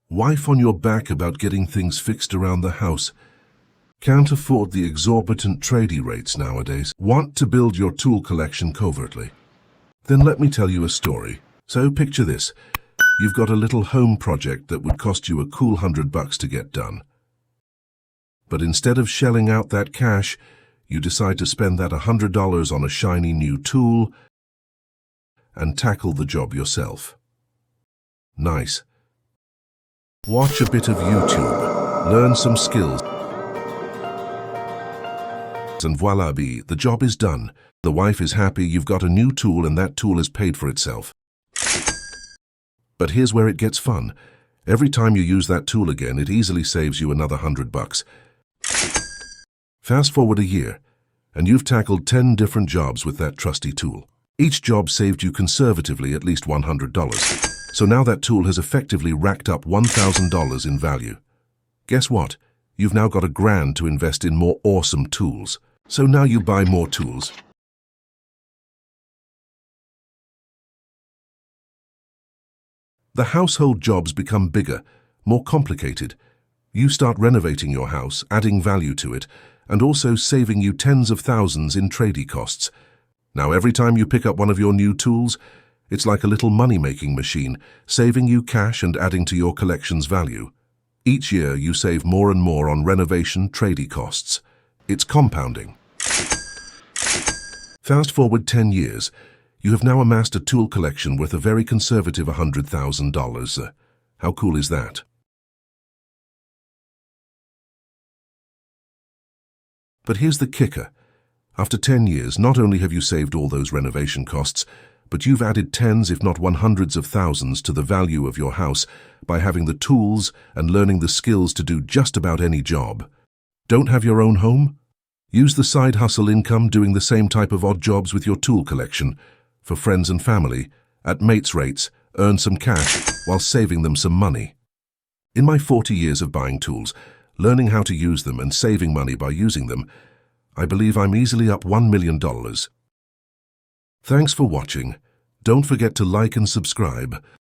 Wife on your back about getting things fixed around the house. Can't afford the exorbitant tradie rates nowadays. Want to build your tool collection covertly? Then let me tell you a story. So picture this. You've got a little home project that would cost you a cool $100 to get done. But instead of shelling out that cash, you decide to spend that $100 on a shiny new tool and tackle the job yourself. Nice. Watch a bit of YouTube, learn some skills, and voila, the job is done. The wife is happy you've got a new tool and that tool is paid for itself. But here's where it gets fun. Every time you use that tool again, it easily saves you another $100. Fast forward a year, and you've tackled 10 different jobs with that trusty tool. Each job saved you conservatively at least $100. So now that tool has effectively racked up $1,000 in value. Guess what? You've now got $1,000 to invest in more awesome tools. So now you buy more tools. The household jobs become bigger, more complicated. You start renovating your house, adding value to it, and also saving you tens of thousands in tradie costs. Now every time you pick up one of your new tools, it's like a little money-making machine, saving you cash and adding to your collection's value. Each year you save more and more on renovation tradie costs. It's compounding. Fast forward 10 years, you have now amassed a tool collection worth a very conservative $100,000. How cool is that? But here's the kicker. After 10 years, not only have you saved all those renovation costs, but you've added tens, if not hundreds of thousands to the value of your house by having the tools and learning the skills to do just about any job. Don't have your own home? Use the side hustle income doing the same type of odd jobs with your tool collection. For friends and family, at mates rates, earn some cash while saving them some money. In my 40 years of buying tools, learning how to use them and saving money by using them, I believe I'm easily up $1 million. Thanks for watching. Don't forget to like and subscribe.